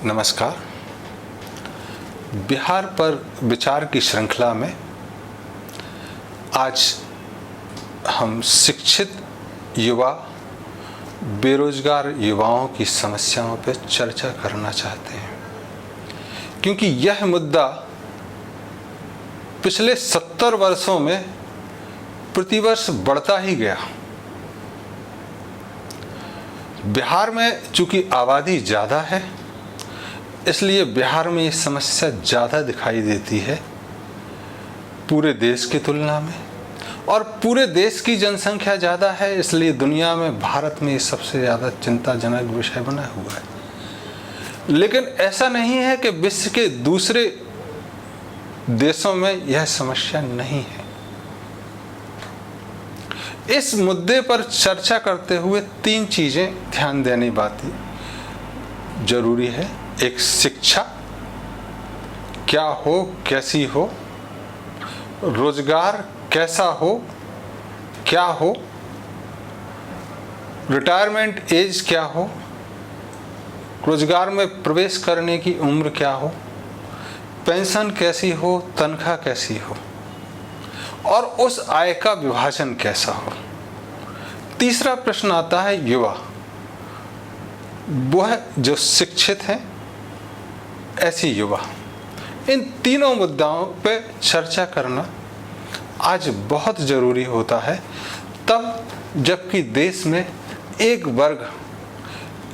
नमस्कार। बिहार पर विचार की श्रृंखला में आज हम शिक्षित युवा, बेरोजगार युवाओं की समस्याओं पर चर्चा करना चाहते हैं, क्योंकि यह मुद्दा पिछले 70 वर्षों में प्रतिवर्ष बढ़ता ही गया। बिहार में चूंकि आबादी ज़्यादा है, इसलिए बिहार में ये समस्या ज़्यादा दिखाई देती है पूरे देश की तुलना में, और पूरे देश की जनसंख्या ज़्यादा है, इसलिए दुनिया में भारत में ये सबसे ज़्यादा चिंताजनक विषय बना हुआ है। लेकिन ऐसा नहीं है कि विश्व के दूसरे देशों में यह समस्या नहीं है। इस मुद्दे पर चर्चा करते हुए 3 चीज़ें ध्यान देने बात जरूरी है। एक, शिक्षा क्या हो, कैसी हो, रोजगार कैसा हो, क्या हो, रिटायरमेंट एज क्या हो, रोजगार में प्रवेश करने की उम्र क्या हो, पेंशन कैसी हो, तनख्वाह कैसी हो, और उस आय का विभाजन कैसा हो। तीसरा प्रश्न आता है युवा, वह जो शिक्षित हैं, ऐसी युवा। इन तीनों मुद्दाओं पे चर्चा करना आज बहुत ज़रूरी होता है, तब जबकि देश में एक वर्ग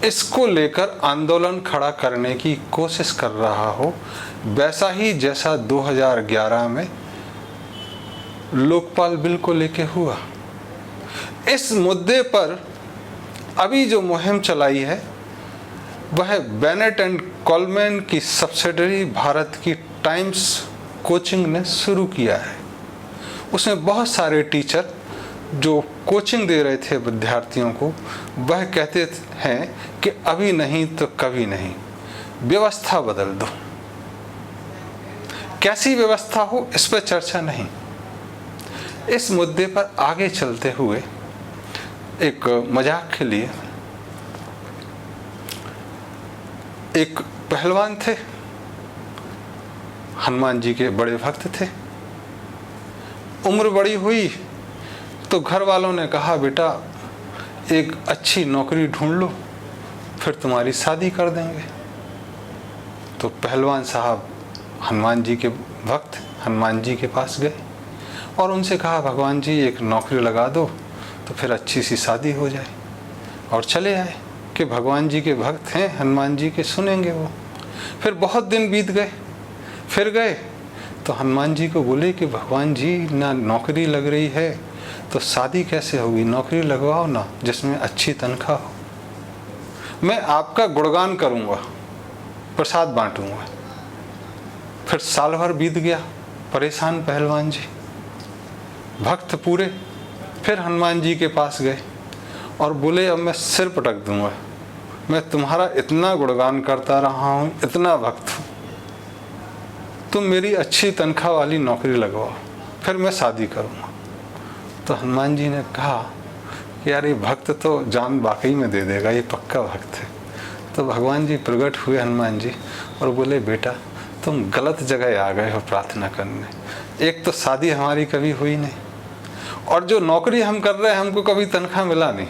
इसको लेकर आंदोलन खड़ा करने की कोशिश कर रहा हो, वैसा ही जैसा 2011 में लोकपाल बिल को लेके हुआ। इस मुद्दे पर अभी जो मुहिम चलाई है वह बेनेट एंड कोलमैन की सब्सिडरी भारत की टाइम्स कोचिंग ने शुरू किया है। उसमें बहुत सारे टीचर जो कोचिंग दे रहे थे विद्यार्थियों को, वह कहते हैं कि अभी नहीं तो कभी नहीं, व्यवस्था बदल दो। कैसी व्यवस्था हो, इस पर चर्चा नहीं। इस मुद्दे पर आगे चलते हुए एक मजाक के लिए, एक पहलवान थे, हनुमान जी के बड़े भक्त थे। उम्र बड़ी हुई तो घर वालों ने कहा, बेटा एक अच्छी नौकरी ढूंढ लो, फिर तुम्हारी शादी कर देंगे। तो पहलवान साहब हनुमान जी के भक्त हनुमान जी के पास गए और उनसे कहा, भगवान जी एक नौकरी लगा दो तो फिर अच्छी सी शादी हो जाए। और चले आए कि भगवान जी के भक्त हैं, हनुमान जी के सुनेंगे वो। फिर बहुत दिन बीत गए, फिर गए तो हनुमान जी को बोले कि भगवान जी ना नौकरी लग रही है तो शादी कैसे होगी, नौकरी लगवाओ ना जिसमें अच्छी तनख्वाह हो, मैं आपका गुणगान करूँगा, प्रसाद बांटूंगा। फिर साल भर बीत गया, परेशान पहलवान जी, भक्त पूरे। फिर हनुमान जी के पास गए और बोले, अब मैं सिर पटक दूंगा, मैं तुम्हारा इतना गुणगान करता रहा हूँ, इतना भक्त हूँ, तुम मेरी अच्छी तनख्वाह वाली नौकरी लगवाओ, फिर मैं शादी करूँगा। तो हनुमान जी ने कहा कि यार ये भक्त तो जान वाकई में दे देगा, ये पक्का भक्त है। तो भगवान जी प्रकट हुए हनुमान जी और बोले, बेटा तुम गलत जगह आ गए हो प्रार्थना करने। एक तो शादी हमारी कभी हुई नहीं, और जो नौकरी हम कर रहे हैं हमको कभी तनख्वाह मिला नहीं,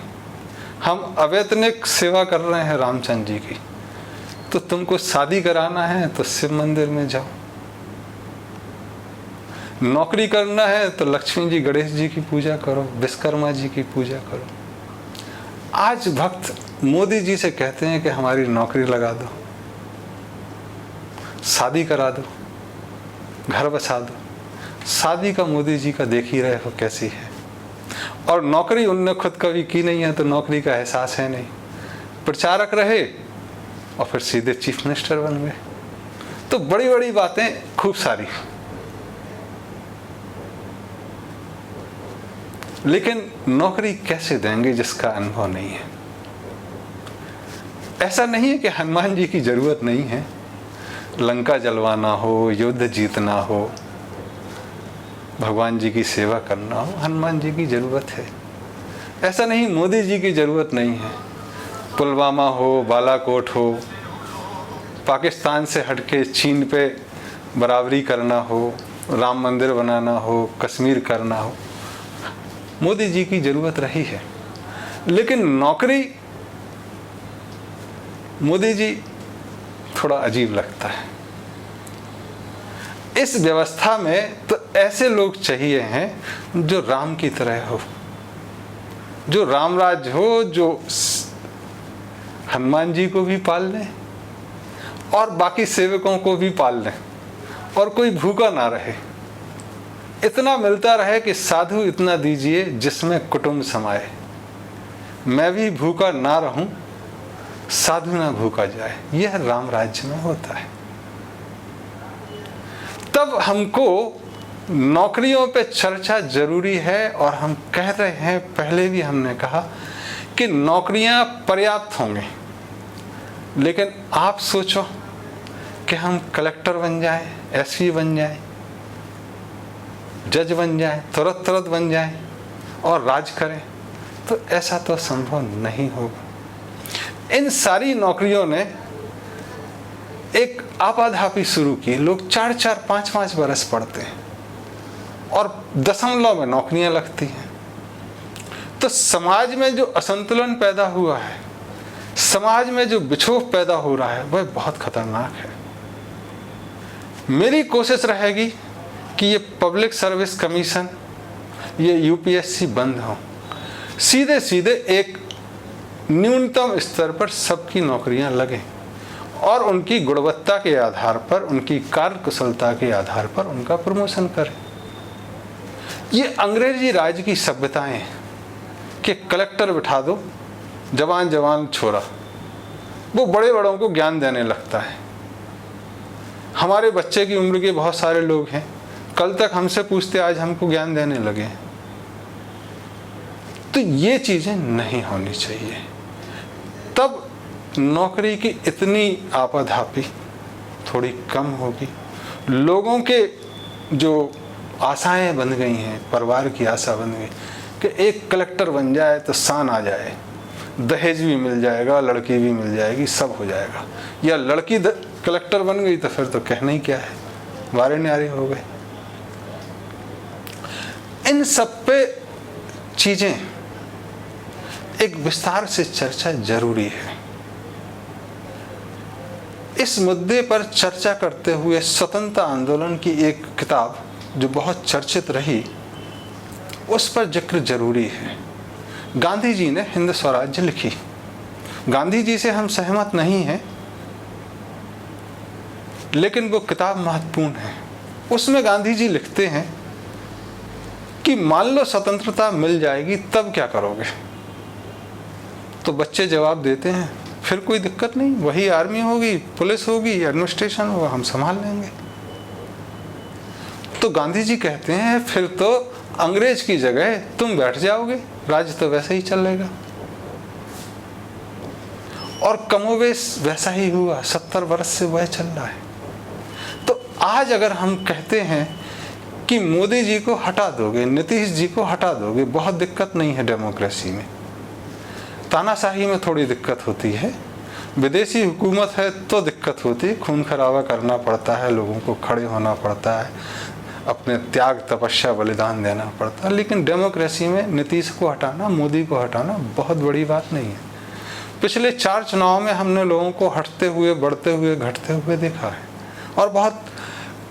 हम अवैतनिक सेवा कर रहे हैं रामचंद्र जी की। तो तुमको शादी कराना है तो शिव मंदिर में जाओ, नौकरी करना है तो लक्ष्मी जी गणेश जी की पूजा करो, विश्वकर्मा जी की पूजा करो। आज भक्त मोदी जी से कहते हैं कि हमारी नौकरी लगा दो, शादी करा दो, घर बसा दो। शादी का मोदी जी का देख ही रहे हो कैसी है, और नौकरी उनने खुद कभी की नहीं है तो नौकरी का एहसास है नहीं। प्रचारक रहे और फिर सीधे चीफ मिनिस्टर बन गए। तो बड़ी बड़ी बातें खूब सारी, लेकिन नौकरी कैसे देंगे जिसका अनुभव नहीं है। ऐसा नहीं है कि हनुमान जी की जरूरत नहीं है, लंका जलवाना हो, युद्ध जीतना हो, भगवान जी की सेवा करना हो, हनुमान जी की जरूरत है। ऐसा नहीं मोदी जी की जरूरत नहीं है, पुलवामा हो, बालाकोट हो, पाकिस्तान से हटके चीन पे बराबरी करना हो, राम मंदिर बनाना हो, कश्मीर करना हो, मोदी जी की ज़रूरत रही है। लेकिन नौकरी मोदी जी थोड़ा अजीब लगता है। इस व्यवस्था में तो ऐसे लोग चाहिए हैं जो राम की तरह हो, जो रामराज हो, जो हनुमान जी को भी पाल लें और बाकी सेवकों को भी पाल लें और कोई भूखा ना रहे। इतना मिलता रहे कि साधु इतना दीजिए जिसमें कुटुंब समाए, मैं भी भूखा ना रहूं, साधु ना भूखा जाए। यह राम राज्य में होता है। तब हमको नौकरियों पे चर्चा जरूरी है। और हम कह रहे हैं, पहले भी हमने कहा कि नौकरियां पर्याप्त होंगी, लेकिन आप सोचो कि हम कलेक्टर बन जाएं, एसपी बन जाएं, जज बन जाएं, तुरंत तुरंत बन जाएं और राज करें, तो ऐसा तो संभव नहीं होगा। इन सारी नौकरियों ने एक आपाधापी शुरू की। लोग 4-4, 5-5 बरस पढ़ते हैं और दशमलव में नौकरियां लगती हैं। तो समाज में जो असंतुलन पैदा हुआ है, समाज में जो बिछोह पैदा हो रहा है, वह बहुत खतरनाक है। मेरी कोशिश रहेगी कि ये पब्लिक सर्विस कमीशन, ये यूपीएससी बंद हो, सीधे सीधे एक न्यूनतम स्तर पर सबकी नौकरियां लगें और उनकी गुणवत्ता के आधार पर, उनकी कार्यकुशलता के आधार पर उनका प्रमोशन करें। ये अंग्रेजी राज की सभ्यताएं कि कलेक्टर बिठा दो, जवान जवान छोरा, वो बड़े बड़ों को ज्ञान देने लगता है। हमारे बच्चे की उम्र के बहुत सारे लोग हैं, कल तक हमसे पूछते, आज हमको ज्ञान देने लगे हैं। तो ये चीजें नहीं होनी चाहिए। तब नौकरी की इतनी आपाधापी थोड़ी कम होगी। लोगों के जो आशाएं बन गई हैं, परिवार की आशा बन गई कि एक कलेक्टर बन जाए तो शान आ जाए, दहेज भी मिल जाएगा, लड़की भी मिल जाएगी, सब हो जाएगा। या लड़की कलेक्टर बन गई तो फिर तो कहना ही क्या है, वारे न्यारे हो गए। इन सब पे चीजें एक विस्तार से चर्चा जरूरी है। इस मुद्दे पर चर्चा करते हुए स्वतंत्रता आंदोलन की एक किताब जो बहुत चर्चित रही, उस पर जिक्र जरूरी है। गांधी जी ने हिंद स्वराज्य लिखी। गांधी जी से हम सहमत नहीं हैं, लेकिन वो किताब महत्वपूर्ण है। उसमें गांधी जी लिखते हैं कि मान लो स्वतंत्रता मिल जाएगी, तब क्या करोगे? तो बच्चे जवाब देते हैं, फिर कोई दिक्कत नहीं, वही आर्मी होगी, पुलिस होगी, एडमिनिस्ट्रेशन होगा, हम संभाल लेंगे। तो गांधी जी कहते हैं, फिर तो अंग्रेज की जगह तुम बैठ जाओगे, राज्य तो वैसे ही चलेगा। और कमोवेश वैसा ही हुआ, 70 वर्ष से वह चल रहा है। तो आज अगर हम कहते हैं कि मोदी जी को हटा दोगे, नीतीश जी को हटा दोगे, बहुत दिक्कत नहीं है डेमोक्रेसी में। तानाशाही में थोड़ी दिक्कत होती है, विदेशी हुकूमत है तो दिक्कत होती है, खून खराबा करना पड़ता है, लोगों को खड़े होना पड़ता है, अपने त्याग तपस्या बलिदान देना पड़ता है। लेकिन डेमोक्रेसी में नीतीश को हटाना, मोदी को हटाना बहुत बड़ी बात नहीं है। पिछले 4 चुनाव में हमने लोगों को हटते हुए, बढ़ते हुए, घटते हुए देखा है और बहुत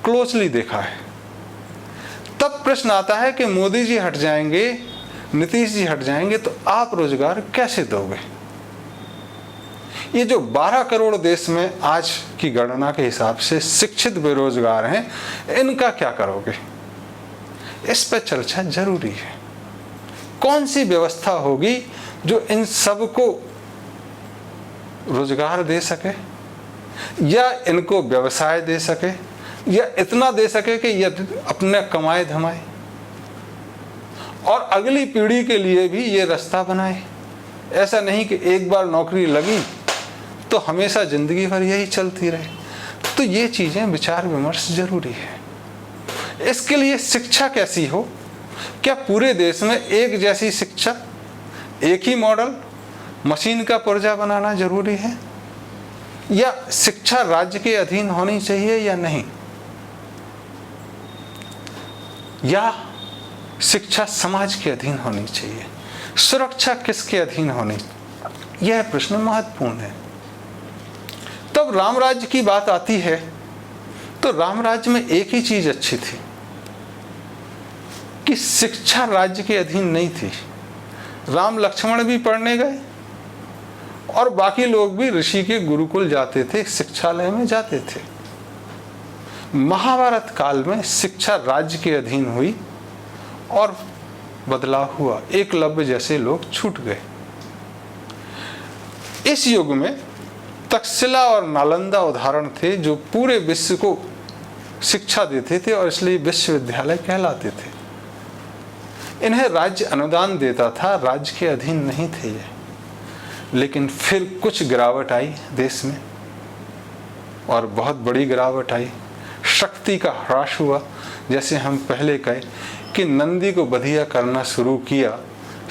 क्लोजली देखा है। तब प्रश्न आता है कि मोदी जी हट जाएंगे, नीतीश जी हट जाएंगे, तो आप रोजगार कैसे दोगे? ये जो 12 करोड़ देश में आज की गणना के हिसाब से शिक्षित बेरोजगार हैं, इनका क्या करोगे? इस पर चर्चा जरूरी है। कौन सी व्यवस्था होगी जो इन सबको रोजगार दे सके, या इनको व्यवसाय दे सके, या इतना दे सके कि ये अपने कमाए धमाए और अगली पीढ़ी के लिए भी ये रास्ता बनाए। ऐसा नहीं कि एक बार नौकरी लगी तो हमेशा जिंदगी भर यही चलती रहे। तो ये चीजें विचार विमर्श जरूरी है। इसके लिए शिक्षा कैसी हो? क्या पूरे देश में एक जैसी शिक्षा, एक ही मॉडल, मशीन का पुर्जा बनाना जरूरी है? या शिक्षा राज्य के अधीन होनी चाहिए या नहीं, या शिक्षा समाज के अधीन होनी चाहिए, सुरक्षा किसके अधीन होनी, यह प्रश्न महत्वपूर्ण है। तब राम राज्य की बात आती है तो राम राज्य में एक ही चीज अच्छी थी कि शिक्षा राज्य के अधीन नहीं थी। राम लक्ष्मण भी पढ़ने गए और बाकी लोग भी ऋषि के गुरुकुल जाते थे, शिक्षालय में जाते थे। महाभारत काल में शिक्षा राज्य के अधीन हुई और बदलाव हुआ, एकलव्य जैसे लोग छूट गए। इस युग में तक्षशिला और नालंदा उदाहरण थे जो पूरे विश्व को शिक्षा देते थे और इसलिए विश्वविद्यालय कहलाते थे। इन्हें राज्य अनुदान देता था, राज्य के अधीन नहीं थे ये। लेकिन फिर कुछ गिरावट आई देश में और बहुत बड़ी गिरावट आई, शक्ति का ह्रास हुआ। जैसे हम पहले कहे कि नंदी को बधिया करना शुरू किया,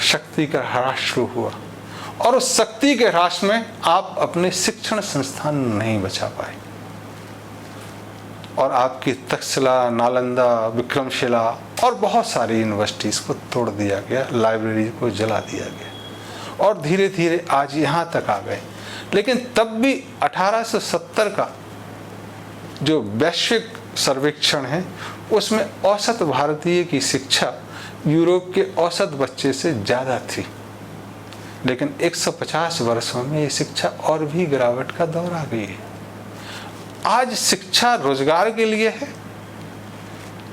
शक्ति का ह्रास शुरू हुआ और उस शक्ति के ह्रास में आप अपने शिक्षण संस्थान नहीं बचा पाए और आपकी तक्षशिला, नालंदा, विक्रमशिला और बहुत सारी यूनिवर्सिटीज को तोड़ दिया गया, लाइब्रेरी को जला दिया गया और धीरे धीरे आज यहाँ तक आ गए। लेकिन तब भी 1870 का जो वैश्विक सर्वेक्षण है उसमें औसत भारतीय की शिक्षा यूरोप के औसत बच्चे से ज़्यादा थी। लेकिन 150 वर्षों में ये शिक्षा और भी गिरावट का दौर आ गई है। आज शिक्षा रोजगार के लिए है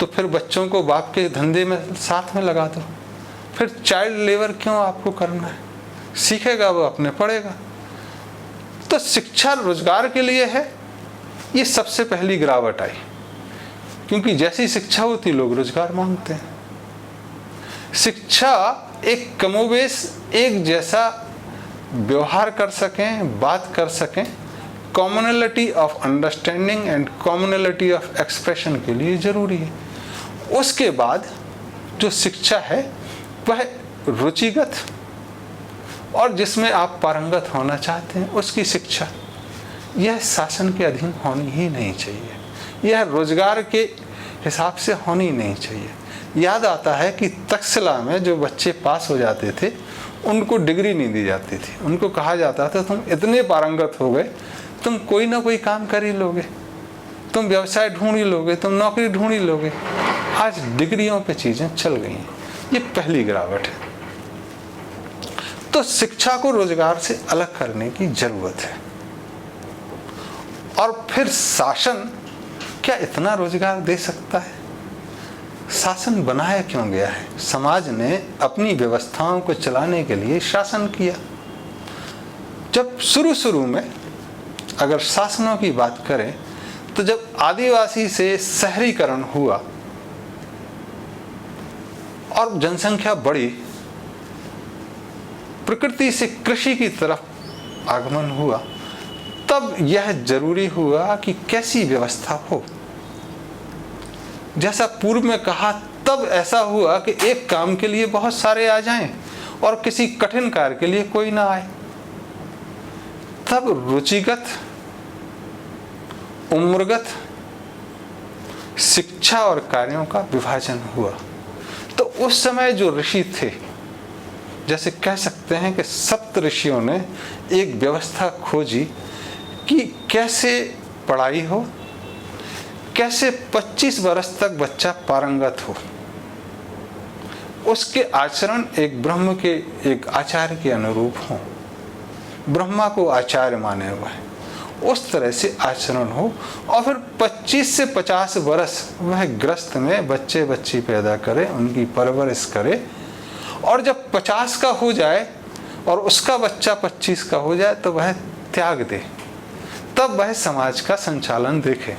तो फिर बच्चों को बाप के धंधे में साथ में लगा दो, फिर चाइल्ड लेबर क्यों आपको करना है, सीखेगा वो अपने पढ़ेगा। तो शिक्षा रोजगार के लिए है, ये सबसे पहली गिरावट आई, क्योंकि जैसी शिक्षा होती लोग रोजगार मांगते हैं। शिक्षा एक कमोबेश एक जैसा व्यवहार कर सकें, बात कर सकें, commonality of understanding and commonality of expression के लिए जरूरी है। उसके बाद जो शिक्षा है वह रुचिगत और जिसमें आप पारंगत होना चाहते हैं उसकी शिक्षा, यह शासन के अधीन होनी ही नहीं चाहिए, यह रोजगार के हिसाब से होनी नहीं चाहिए। याद आता है कि तक्षशिला में जो बच्चे पास हो जाते थे उनको डिग्री नहीं दी जाती थी, उनको कहा जाता था तुम इतने पारंगत हो गए, तुम कोई ना कोई काम कर ही लोगे, तुम व्यवसाय ढूंढ ही लोगे, तुम नौकरी ढूंढ ही लोगे। आज डिग्रियों पे चीजें चल गई हैं, ये पहली गिरावट है। तो शिक्षा को रोजगार से अलग करने की जरूरत है। और फिर शासन क्या इतना रोजगार दे सकता है? शासन बनाया क्यों गया है? समाज ने अपनी व्यवस्थाओं को चलाने के लिए शासन किया। जब शुरू में अगर शासनों की बात करें तो जब आदिवासी से शहरीकरण हुआ और जनसंख्या बढ़ी, प्रकृति से कृषि की तरफ आगमन हुआ, तब यह जरूरी हुआ कि कैसी व्यवस्था हो। जैसा पूर्व में कहा, तब ऐसा हुआ कि एक काम के लिए बहुत सारे आ जाएं और किसी कठिन कार्य के लिए कोई ना आए। तब रुचिगत, उम्रगत शिक्षा और कार्यों का विभाजन हुआ। तो उस समय जो ऋषि थे, जैसे कह सकते हैं कि सप्त ऋषियों ने एक व्यवस्था खोजी कि कैसे पढ़ाई हो, कैसे 25 वर्ष तक बच्चा पारंगत हो, उसके आचरण एक ब्रह्म के एक आचार्य के अनुरूप हो, ब्रह्मा को आचार्य माने हुआ है, उस तरह से आचरण हो। और फिर 25 से 50 वर्ष वह गृहस्थ में बच्चे बच्ची पैदा करे, उनकी परवरिश करे, और जब 50 का हो जाए और उसका बच्चा 25 का हो जाए तो वह त्याग दे, तब वह समाज का संचालन देखे।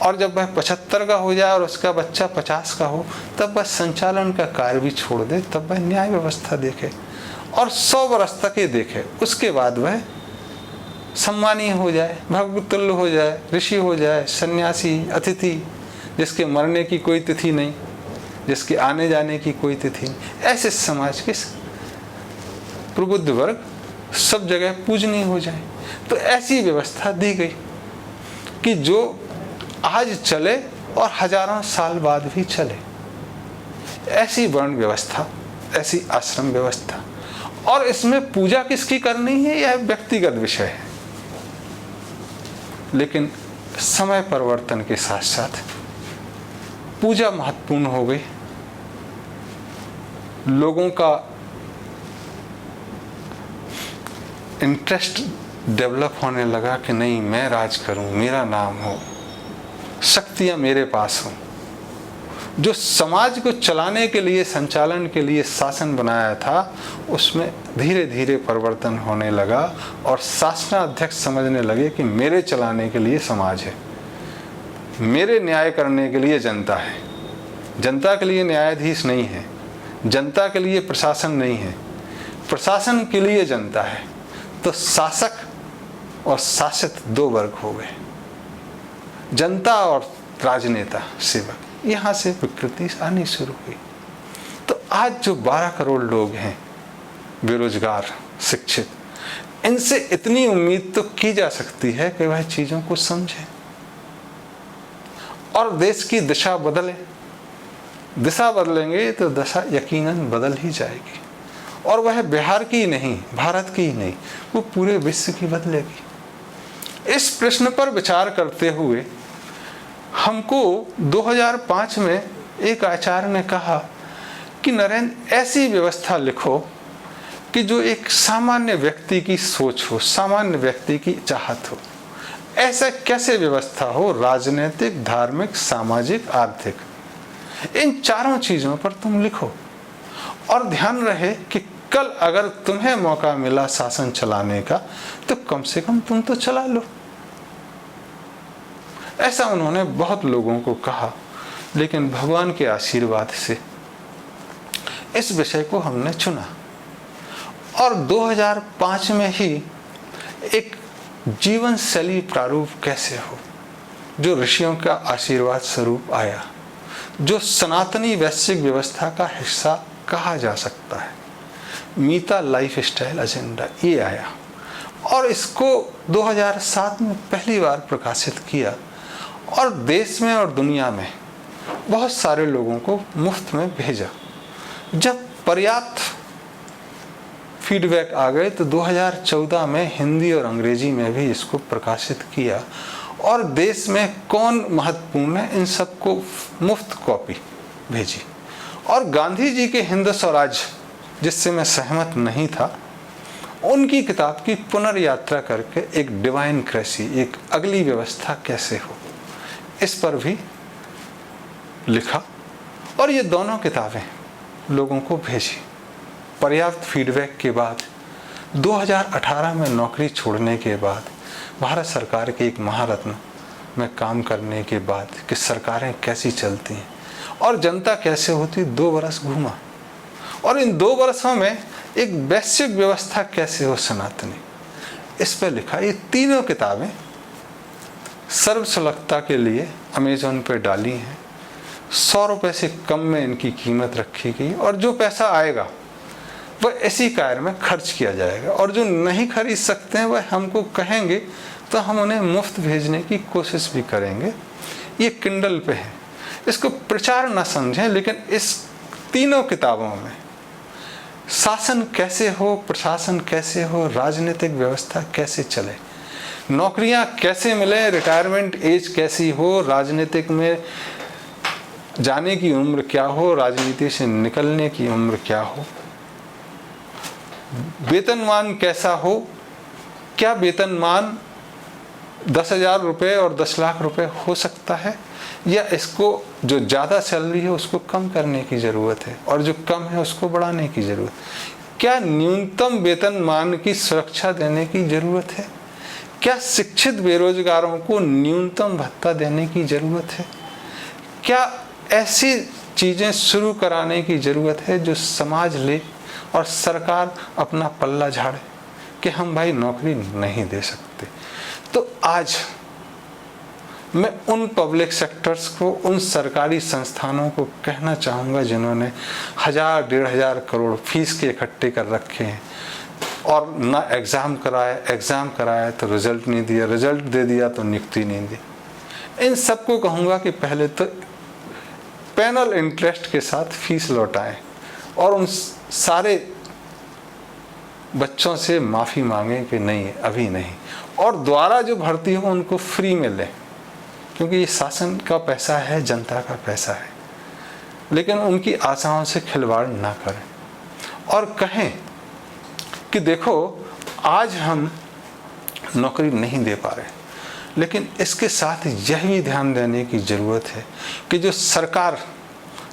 और जब वह 75 का हो जाए और उसका बच्चा 50 का हो, तब वह संचालन का कार्य भी छोड़ दे, तब वह न्याय व्यवस्था देखे और 100 वर्ष तक ये देखे। उसके बाद वह सम्मानीय हो जाए, भगवतुल्य हो जाए, ऋषि हो जाए, सन्यासी, अतिथि, जिसके मरने की कोई तिथि नहीं, जिसके आने जाने की कोई तिथि नहीं। ऐसे समाज के प्रबुद्ध वर्ग सब जगह पूजनीय हो जाए। तो ऐसी व्यवस्था दी गई कि जो आज चले और हजारों साल बाद भी चले। ऐसी वर्ण व्यवस्था, ऐसी आश्रम व्यवस्था। और इसमें पूजा किसकी करनी है यह व्यक्तिगत विषय है, लेकिन समय परिवर्तन के साथ साथ पूजा महत्वपूर्ण हो गई। लोगों का इंटरेस्ट डेवलप होने लगा कि नहीं, मैं राज करूं, मेरा नाम हो, शक्तियां मेरे पास हों। जो समाज को चलाने के लिए, संचालन के लिए शासन बनाया था, उसमें धीरे धीरे परिवर्तन होने लगा और शासनाध्यक्ष समझने लगे कि मेरे चलाने के लिए समाज है, मेरे न्याय करने के लिए जनता है। जनता के लिए न्यायाधीश नहीं है, जनता के लिए प्रशासन नहीं है, प्रशासन के लिए जनता है। तो शासक और शासित दो वर्ग हो गए, जनता और राजनेता, सेवक। यहाँ से विकृति आनी शुरू हुई। तो आज जो 12 करोड़ लोग हैं बेरोजगार, शिक्षित, इनसे इतनी उम्मीद तो की जा सकती है कि वह चीजों को समझें और देश की दिशा बदले। दिशा बदलेंगे तो दशा यकीनन बदल ही जाएगी, और वह बिहार की नहीं, भारत की ही नहीं, वो पूरे विश्व की बदलेगी। इस प्रश्न पर विचार करते हुए हमको 2005 में एक आचार्य ने कहा कि नरेंद्र, ऐसी व्यवस्था लिखो कि जो एक सामान्य व्यक्ति की सोच हो, सामान्य व्यक्ति की चाहत हो। ऐसा कैसे व्यवस्था हो? राजनीतिक, धार्मिक, सामाजिक, आर्थिक, इन चारों चीजों पर तुम लिखो। और ध्यान रहे कि कल अगर तुम्हें मौका मिला शासन चलाने का, तो कम से कम तुम तो चला लो। ऐसा उन्होंने बहुत लोगों को कहा, लेकिन भगवान के आशीर्वाद से इस विषय को हमने चुना और 2005 में ही एक जीवन शैली प्रारूप कैसे हो, जो ऋषियों का आशीर्वाद स्वरूप आया, जो सनातनी वैश्विक व्यवस्था का हिस्सा कहा जा सकता है, मीता लाइफ स्टाइल एजेंडा, ये आया। और इसको 2007 में पहली बार प्रकाशित किया और देश में और दुनिया में बहुत सारे लोगों को मुफ्त में भेजा। जब पर्याप्त फीडबैक आ गए तो 2014 में हिंदी और अंग्रेजी में भी इसको प्रकाशित किया और देश में कौन महत्वपूर्ण है इन सबको मुफ्त कॉपी भेजी। और गांधी जी के हिंद स्वराज, जिससे मैं सहमत नहीं था, उनकी किताब की पुनर्यात्रा करके एक डिवाइन क्रेसी, एक अगली व्यवस्था कैसे हो, इस पर भी लिखा और ये दोनों किताबें लोगों को भेजी। पर्याप्त फीडबैक के बाद 2018 में नौकरी छोड़ने के बाद, भारत सरकार के एक महारत्न में काम करने के बाद कि सरकारें कैसी चलती हैं और जनता कैसे होती, 2 वर्ष घूमा और इन 2 वर्षों में एक वैश्विक व्यवस्था कैसे हो सनातनी, इस पर लिखा। ये तीनों किताबें सर्वसुलभता के लिए अमेज़न पे डाली हैं। 100 रुपये से कम में इनकी कीमत रखी गई और जो पैसा आएगा वह इसी कार्य में खर्च किया जाएगा और जो नहीं खरीद सकते हैं वह हमको कहेंगे तो हम उन्हें मुफ्त भेजने की कोशिश भी करेंगे। ये किंडल पे है, इसको प्रचार न समझें, लेकिन इस तीनों किताबों में शासन कैसे हो, प्रशासन कैसे हो, राजनीतिक व्यवस्था कैसे चले, नौकरियां कैसे मिले, रिटायरमेंट एज कैसी हो, राजनीतिक में जाने की उम्र क्या हो, राजनीति से निकलने की उम्र क्या हो, वेतनमान कैसा हो, क्या वेतनमान 10,000 रुपये और 10 लाख रुपए हो सकता है, या इसको जो ज़्यादा सैलरी है उसको कम करने की ज़रूरत है और जो कम है उसको बढ़ाने की ज़रूरत, क्या न्यूनतम वेतनमान की सुरक्षा देने की ज़रूरत है, क्या शिक्षित बेरोजगारों को न्यूनतम भत्ता देने की ज़रूरत है, क्या ऐसी चीज़ें शुरू कराने की ज़रूरत है जो समाज ले और सरकार अपना पल्ला झाड़े कि हम भाई नौकरी नहीं दे सकते। तो आज मैं उन पब्लिक सेक्टर्स को, उन सरकारी संस्थानों को कहना चाहूँगा जिन्होंने 1,000-1,500 करोड़ फीस के इकट्ठे कर रखे हैं, और ना एग्ज़ाम कराया तो रिजल्ट नहीं दिया, रिजल्ट दे दिया तो नियुक्ति नहीं दी। इन सबको कहूँगा कि पहले तो पेनल इंटरेस्ट के साथ फीस लौटाएं और उन सारे बच्चों से माफ़ी मांगें कि नहीं अभी नहीं, और दोबारा जो भर्ती हो उनको फ्री में लें, क्योंकि ये शासन का पैसा है, जनता का पैसा है। लेकिन उनकी आशाओं से खिलवाड़ ना करें और कहें कि देखो आज हम नौकरी नहीं दे पा रहे, लेकिन इसके साथ यह भी ध्यान देने की ज़रूरत है कि जो सरकार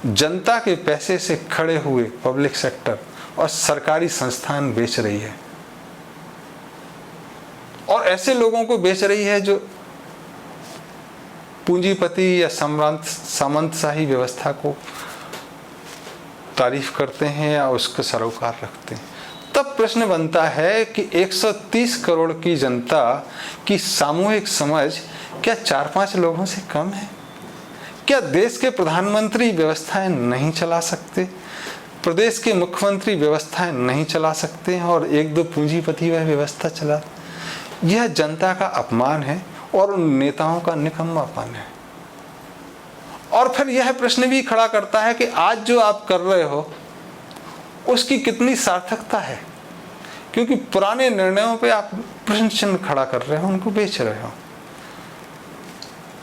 जनता के पैसे से खड़े हुए पब्लिक सेक्टर और सरकारी संस्थान बेच रही है, और ऐसे लोगों को बेच रही है जो पूंजीपति या सामंतशाही व्यवस्था को तारीफ करते हैं या उसको सरोकार रखते हैं, तब प्रश्न बनता है कि 130 करोड़ की जनता की सामूहिक समझ क्या 4-5 लोगों से कम है? क्या देश के प्रधानमंत्री व्यवस्थाएं नहीं चला सकते? प्रदेश के मुख्यमंत्री व्यवस्थाएं नहीं चला सकते हैं और 1-2 पूंजीपति वह व्यवस्था चला? यह जनता का अपमान है और उन नेताओं का निकम्मापन है। और फिर यह प्रश्न भी खड़ा करता है कि आज जो आप कर रहे हो उसकी कितनी सार्थकता है, क्योंकि पुराने निर्णयों पे आप प्रश्न चिन्ह खड़ा कर रहे हो, उनको बेच रहे हो।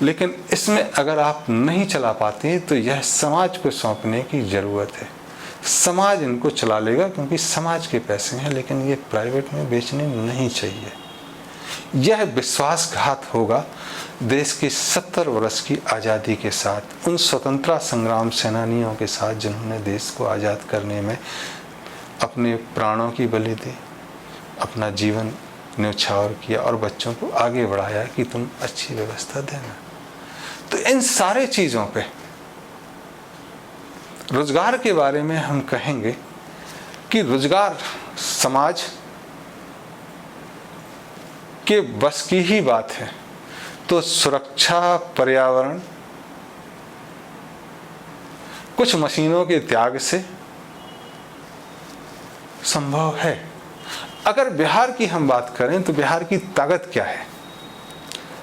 लेकिन इसमें अगर आप नहीं चला पाते तो यह समाज को सौंपने की ज़रूरत है। समाज इनको चला लेगा क्योंकि समाज के पैसे हैं, लेकिन ये प्राइवेट में बेचने नहीं चाहिए। यह विश्वासघात होगा देश की 70 वर्ष की आज़ादी के साथ, उन स्वतंत्रता संग्राम सेनानियों के साथ जिन्होंने देश को आज़ाद करने में अपने प्राणों की बलि दी, अपना जीवन न्यौछावर किया और बच्चों को आगे बढ़ाया कि तुम अच्छी व्यवस्था देना। तो इन सारे चीज़ों पे रोजगार के बारे में हम कहेंगे कि रोजगार समाज के बस की ही बात है, तो सुरक्षा, पर्यावरण, कुछ मशीनों के त्याग से संभव है। अगर बिहार की हम बात करें तो बिहार की ताकत क्या है,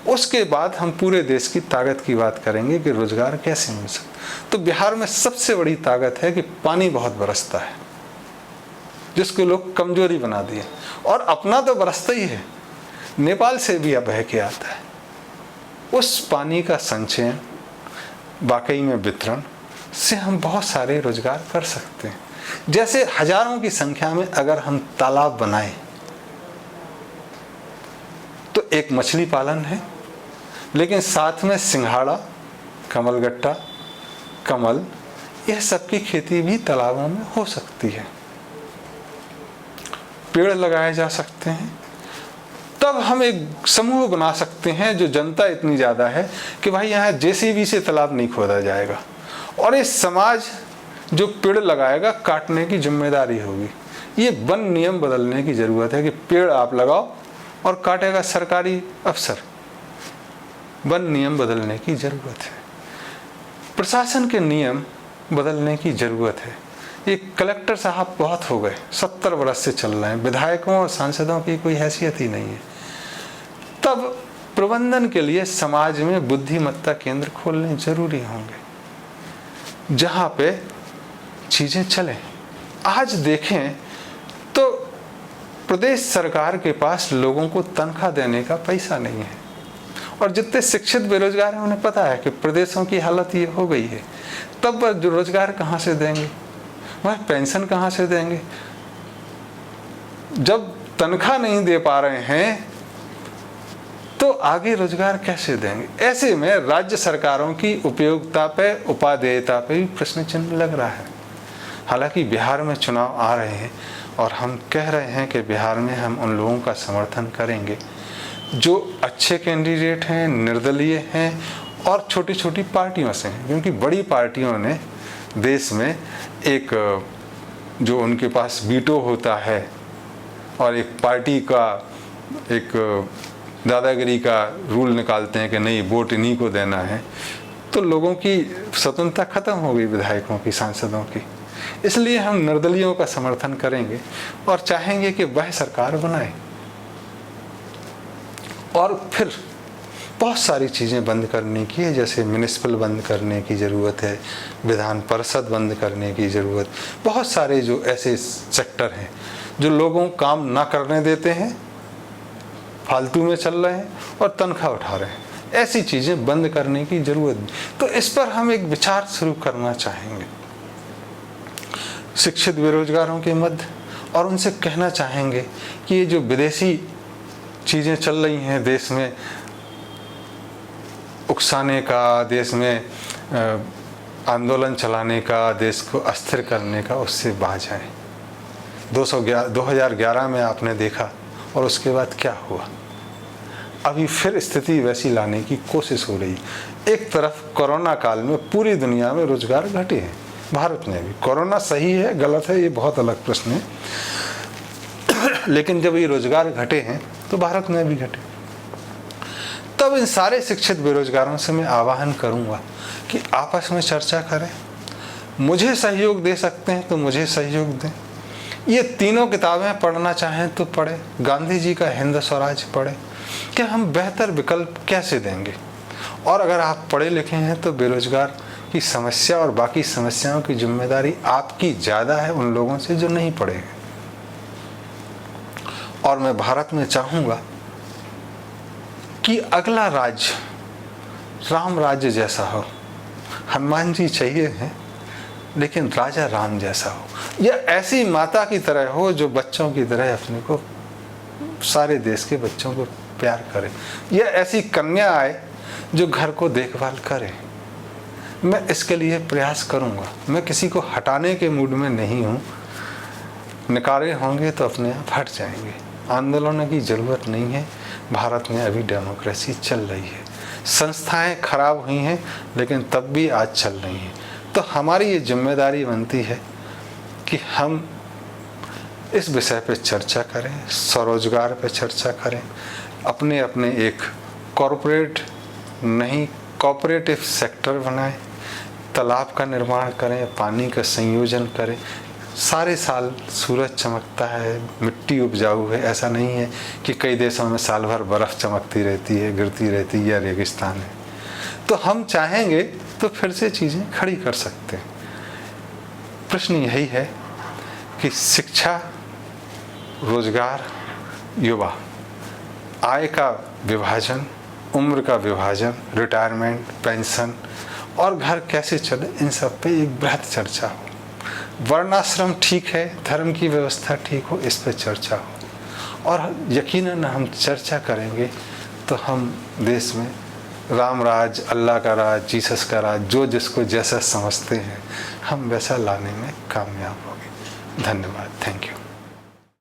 उसके बाद हम पूरे देश की ताकत की बात करेंगे कि रोजगार कैसे मिल सकता। तो बिहार में सबसे बड़ी ताकत है कि पानी बहुत बरसता है, जिसको लोग कमजोरी बना दिए, और अपना तो बरसता ही है, नेपाल से भी बह के आता है। उस पानी का संचयन, वाकई में वितरण से हम बहुत सारे रोजगार कर सकते हैं। जैसे हजारों की संख्या में अगर हम तालाब बनाएं तो एक मछली पालन है, लेकिन साथ में सिंघाड़ा, कमलगट्टा, कमल, यह सब की खेती भी तालाबों में हो सकती है। पेड़ लगाए जा सकते हैं। तब हम एक समूह बना सकते हैं जो जनता इतनी ज़्यादा है कि भाई यहाँ जेसीबी से तालाब नहीं खोदा जाएगा, और ये समाज जो पेड़ लगाएगा काटने की जिम्मेदारी होगी। ये वन नियम बदलने की ज़रूरत है कि पेड़ आप लगाओ और काटेगा सरकारी अफसर। वन नियम बदलने की ज़रूरत है। प्रशासन के नियम बदलने की ज़रूरत है। ये कलेक्टर साहब बहुत हो गए, 70 वर्ष से चल रहे हैं, विधायकों और सांसदों की कोई हैसियत ही नहीं है। तब प्रबंधन के लिए समाज में बुद्धिमत्ता केंद्र खोलने जरूरी होंगे जहाँ पे चीज़ें चलें। आज देखें तो प्रदेश सरकार के पास लोगों को तनख्वाह देने का पैसा नहीं है, और जितने शिक्षित बेरोजगार हैं उन्हें पता है कि प्रदेशों की हालत ये हो गई है। तब वह जो रोजगार कहाँ से देंगे, वह पेंशन कहाँ से देंगे? जब तनख्वाह नहीं दे पा रहे हैं तो आगे रोजगार कैसे देंगे? ऐसे में राज्य सरकारों की उपयोगिता पे, उपादेयता पे भी प्रश्न चिन्ह लग रहा है। हालांकि बिहार में चुनाव आ रहे हैं और हम कह रहे हैं कि बिहार में हम उन लोगों का समर्थन करेंगे जो अच्छे कैंडिडेट हैं, निर्दलीय हैं और छोटी छोटी पार्टियों से हैं, क्योंकि बड़ी पार्टियों ने देश में एक जो उनके पास वीटो होता है और एक पार्टी का एक दादागिरी का रूल निकालते हैं कि नहीं वोट इन्हीं को देना है, तो लोगों की स्वतंत्रता खत्म हो गई, विधायकों की, सांसदों की। इसलिए हम निर्दलियों का समर्थन करेंगे और चाहेंगे कि वह सरकार बनाए। और फिर बहुत सारी चीज़ें बंद करने की है, जैसे म्युनिसिपल बंद करने की ज़रूरत है, विधान परिषद बंद करने की ज़रूरत, बहुत सारे जो ऐसे सेक्टर हैं जो लोगों को काम ना करने देते हैं, फालतू में चल रहे हैं और तनख्वाह उठा रहे हैं, ऐसी चीज़ें बंद करने की ज़रूरत है। तो इस पर हम एक विचार शुरू करना चाहेंगे शिक्षित बेरोजगारों के मध्य, और उनसे कहना चाहेंगे कि ये जो विदेशी चीज़ें चल रही हैं देश में उकसाने का, देश में आंदोलन चलाने का, देश को अस्थिर करने का, उससे बाज आए। 2011 में आपने देखा और उसके बाद क्या हुआ। अभी फिर स्थिति वैसी लाने की कोशिश हो रही। एक तरफ कोरोना काल में पूरी दुनिया में रोजगार घटे हैं, भारत में भी। कोरोना सही है गलत है ये बहुत अलग प्रश्न है, लेकिन जब ये रोजगार घटे हैं तो भारत में भी घटे। तब इन सारे शिक्षित बेरोजगारों से मैं आह्वान करूंगा कि आपस में चर्चा करें, मुझे सहयोग दे सकते हैं तो मुझे सहयोग दें। ये तीनों किताबें पढ़ना चाहें तो पढ़ें, गांधी जी का हिंद स्वराज पढ़ें कि हम बेहतर विकल्प कैसे देंगे। और अगर आप पढ़े लिखे हैं तो बेरोजगार की समस्या और बाकी समस्याओं की जिम्मेदारी आपकी ज़्यादा है उन लोगों से जो नहीं पढ़े हैं। और मैं भारत में चाहूँगा कि अगला राज्य राम राज्य जैसा हो। हनुमान जी चाहिए हैं लेकिन राजा राम जैसा हो, या ऐसी माता की तरह हो जो बच्चों की तरह अपने को, सारे देश के बच्चों को प्यार करे, या ऐसी कन्या आए जो घर को देखभाल करे। मैं इसके लिए प्रयास करूँगा। मैं किसी को हटाने के मूड में नहीं हूँ। नकारे होंगे तो अपने आप हट जाएंगे। आंदोलनों की ज़रूरत नहीं है। भारत में अभी डेमोक्रेसी चल रही है, संस्थाएं खराब हुई हैं लेकिन तब भी आज चल रही हैं। तो हमारी ये जिम्मेदारी बनती है कि हम इस विषय पे चर्चा करें, स्वरोजगार पे चर्चा करें, अपने अपने एक कॉरपोरेट नहीं कोऑपरेटिव सेक्टर बनाएं, तालाब का निर्माण करें, पानी का संयोजन करें। सारे साल सूरज चमकता है, मिट्टी उपजाऊ है, ऐसा नहीं है कि कई देशों में साल भर बर्फ़ चमकती रहती है, गिरती रहती है या रेगिस्तान है। तो हम चाहेंगे तो फिर से चीज़ें खड़ी कर सकते हैं। प्रश्न यही है कि शिक्षा, रोजगार, युवा, आय का विभाजन, उम्र का विभाजन, रिटायरमेंट, पेंशन और घर कैसे चले, इन सब पे एक बृहद चर्चा हो। वर्णाश्रम ठीक है, धर्म की व्यवस्था ठीक हो, इस पर चर्चा हो। और यकीनन हम चर्चा करेंगे तो हम देश में राम राज, अल्लाह का राज, जीसस का राज, जो जिसको जैसा समझते हैं हम वैसा लाने में कामयाब होंगे। धन्यवाद। Thank you.